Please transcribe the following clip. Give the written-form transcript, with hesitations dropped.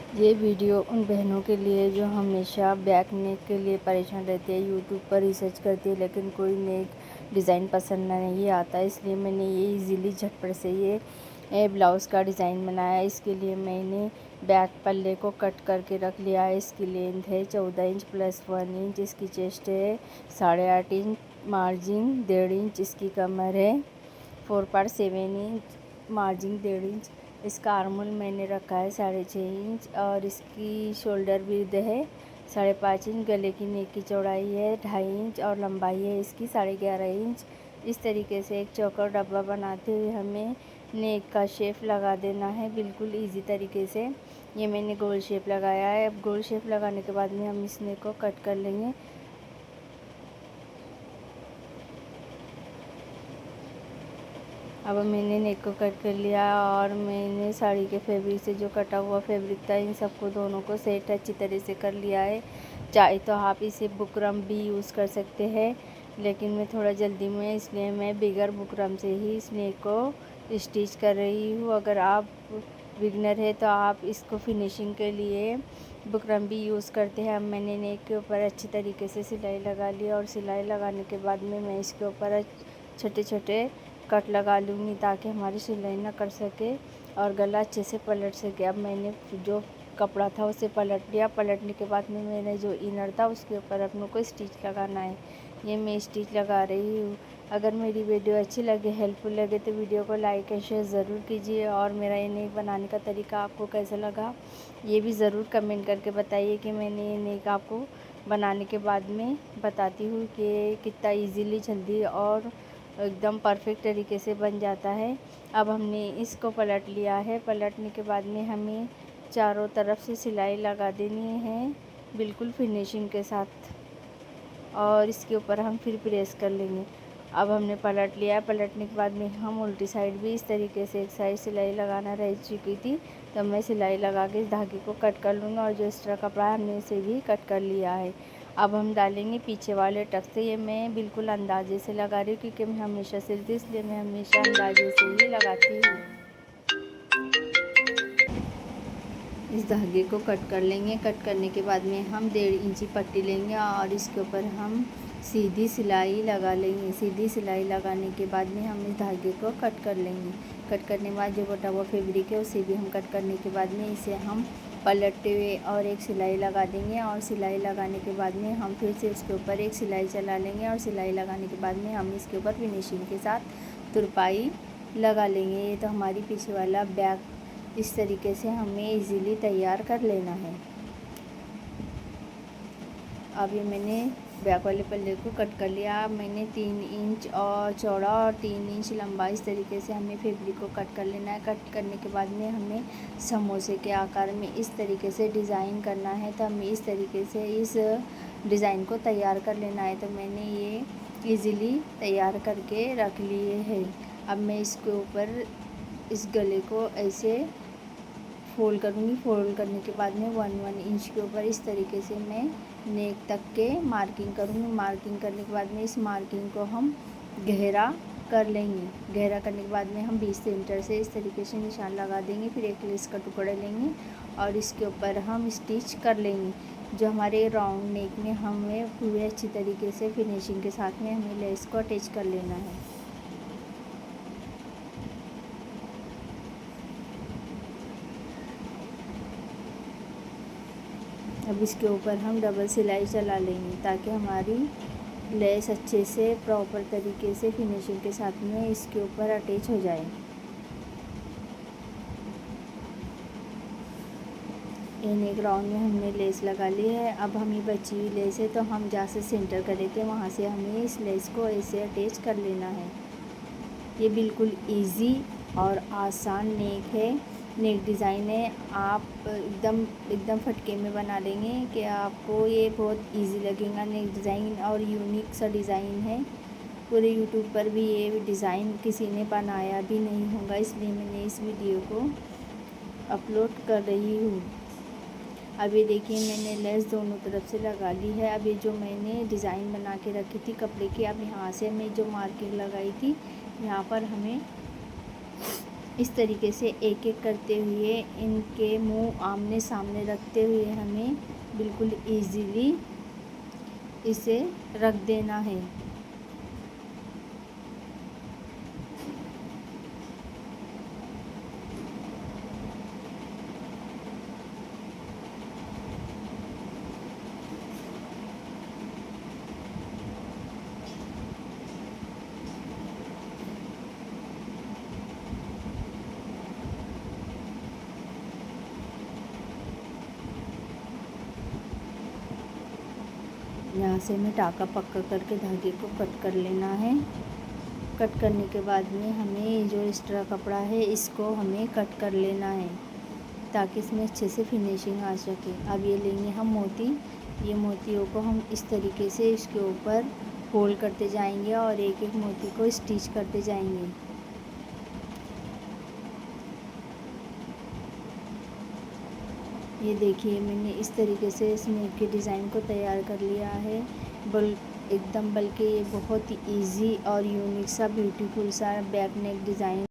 ये वीडियो उन बहनों के लिए जो हमेशा बैक नेक के लिए परेशान रहती है, यूट्यूब पर रिसर्च करती है लेकिन कोई नेक डिज़ाइन पसंद नहीं आता। इसलिए मैंने ये इजीली झटपट से ये ब्लाउज़ का डिज़ाइन बनाया। इसके लिए मैंने बैक पल्ले को कट करके रख लिया है। इसकी लेंथ है 14 इंच प्लस 1 इंच। इसकी चेस्ट है 8.5 इंच, मार्जिन 1.5 इंच। इसकी कमर है 4.7 इंच, मार्जिन 1.5 इंच। इसका आर्मोल मैंने रखा है 6.5 इंच और इसकी शोल्डर विड्थ है 5.5 इंच। गले की नेक की चौड़ाई है 2.5 इंच और लंबाई है इसकी 11.5 इंच। इस तरीके से एक चौकोर डब्बा बनाते हुए हमें नेक का शेप लगा देना है, बिल्कुल इजी तरीके से। ये मैंने गोल शेप लगाया है। अब गोल शेप लगाने के बाद में हम इस नेक को कट कर लेंगे। अब मैंने नेक को कट कर लिया और मैंने साड़ी के फैब्रिक से जो कटा हुआ फैब्रिक था इन सबको दोनों को सेट अच्छी तरह से कर लिया है। चाहे तो आप इसे बुकरम भी यूज़ कर सकते हैं, लेकिन मैं थोड़ा जल्दी में इसलिए मैं बिगर बुकरम से ही इस नेक को स्टिच कर रही हूँ। अगर आप बिगनर है तो आप इसको फिनिशिंग के लिए बुकरम भी यूज़ करते हैं। अब मैंने नेक के ऊपर अच्छी तरीके से सिलाई लगा ली और सिलाई लगाने के बाद में मैं इसके ऊपर छोटे छोटे कट लगा लूँगी ताकि हमारी सिलाई ना कट सके और गला अच्छे से पलट सके। अब मैंने जो कपड़ा था उसे पलट लिया। पलटने के बाद में मैंने जो इनर था उसके ऊपर अपनों को स्टिच लगाना है। ये मैं स्टिच लगा रही हूँ। अगर मेरी वीडियो अच्छी लगे, हेल्पफुल लगे तो वीडियो को लाइक और शेयर ज़रूर कीजिए और मेरा ये नेक बनाने का तरीका आपको कैसा लगा ये भी ज़रूर कमेंट करके बताइए कि मैंने ये नेक आपको बनाने के बाद में बताती हूँ कि कितना ईज़िली जल्दी और एकदम परफेक्ट तरीके से बन जाता है। अब हमने इसको पलट लिया है। पलटने के बाद में हमें चारों तरफ से सिलाई लगा देनी है बिल्कुल फिनिशिंग के साथ और इसके ऊपर हम फिर प्रेस कर लेंगे। अब हमने पलट लिया है। पलटने के बाद में हम उल्टी साइड भी इस तरीके से एक साइड सिलाई लगाना रह चुकी थी, तो मैं सिलाई लगा के इस धागे को कट कर लूँगा और जो एक्स्ट्रा कपड़ा है हमने इसे भी कट कर लिया है। अब हम डालेंगे पीछे वाले टक से। ये मैं बिल्कुल अंदाजे से लगा रही हूँ क्योंकि मैं हमेशा सिलती इसलिए मैं हमेशा अंदाजे से ही लगाती हूँ। इस धागे को कट कर लेंगे। कट करने के बाद में हम 1.5 इंची पट्टी लेंगे और इसके ऊपर हम सीधी सिलाई लगा लेंगे। सीधी सिलाई लगाने के बाद में हम इस धागे को कट कर लेंगे। कट करने के बाद जो बटा हुआ फैब्रिक है उसे भी हम कट करने के बाद में इसे हम पलटते हुए और एक सिलाई लगा देंगे और सिलाई लगाने के बाद में हम फिर से उसके ऊपर एक सिलाई चला लेंगे और सिलाई लगाने के बाद में हम इसके ऊपर फिनिशिंग के साथ तुरपाई लगा लेंगे। ये तो हमारी पीछे वाला बैक इस तरीके से हमें इजीली तैयार कर लेना है। अब ये मैंने बैक वाले पल्ले को कट कर लिया। अब मैंने 3 इंच और चौड़ा और 3 इंच लंबा इस तरीके से हमें फैब्रिक को कट कर लेना है। कट करने के बाद में हमें समोसे के आकार में इस तरीके से डिज़ाइन करना है, तो हमें इस तरीके से इस डिज़ाइन को तैयार कर लेना है। तो मैंने ये इजीली तैयार करके रख लिए है। अब मैं इसके ऊपर इस गले को ऐसे फोल्ड करूँगी। फोल्ड करने के बाद में 1 इंच के ऊपर इस तरीके से मैं नेक तक के मार्किंग करूँगी। मार्किंग करने के बाद में इस मार्किंग को हम गहरा कर लेंगे। गहरा करने के बाद में हम बीच सेंटर से इस तरीके से निशान लगा देंगे। फिर एक लेस का टुकड़ा लेंगे और इसके ऊपर हम स्टिच कर लेंगे। जो हमारे राउंड नेक में हमें पूरे अच्छी तरीके से फिनिशिंग के साथ में हमें लेस को अटैच कर लेना है। अब इसके ऊपर हम डबल सिलाई चला लेंगे ताकि हमारी लेस अच्छे से प्रॉपर तरीके से फिनिशिंग के साथ में इसके ऊपर अटैच हो जाए। एक राउंड में हमने लेस लगा ली है। अब हमें बची हुई लेस है तो हम जहाँ से सेंटर करे थे वहाँ से हमें इस लेस को ऐसे अटैच कर लेना है। ये बिल्कुल इजी और आसान नेक है, नेक डिज़ाइन है। आप एकदम फटके में बना लेंगे कि आपको ये बहुत इजी लगेगा। नेक डिज़ाइन और यूनिक सा डिज़ाइन है। पूरे यूट्यूब पर भी ये डिज़ाइन किसी ने बनाया भी नहीं होगा, इसलिए मैंने इस वीडियो को अपलोड कर रही हूँ। अब ये देखिए मैंने लेस दोनों तरफ से लगा ली है। अब ये जो मैंने डिज़ाइन बना के रखी थी कपड़े की, अब यहाँ से मैं जो मार्किंग लगाई थी यहाँ पर हमें इस तरीके से एक एक करते हुए इनके मुंह आमने सामने रखते हुए हमें बिल्कुल इजीली इसे रख देना है। यहाँ से हमें टाका पक्का करके धागे को कट कर लेना है। कट करने के बाद में हमें ये जो एक्स्ट्रा कपड़ा है इसको हमें कट कर लेना है ताकि इसमें अच्छे से फिनिशिंग आ सके। अब ये लेंगे हम मोती। ये मोतियों को हम इस तरीके से इसके ऊपर फोल्ड करते जाएंगे और एक एक मोती को स्टिच करते जाएंगे। ये देखिए मैंने इस तरीके से इस नेक के डिज़ाइन को तैयार कर लिया है। बल्कि ये बहुत ही इजी और यूनिक सा ब्यूटीफुल सा बैक नेक डिज़ाइन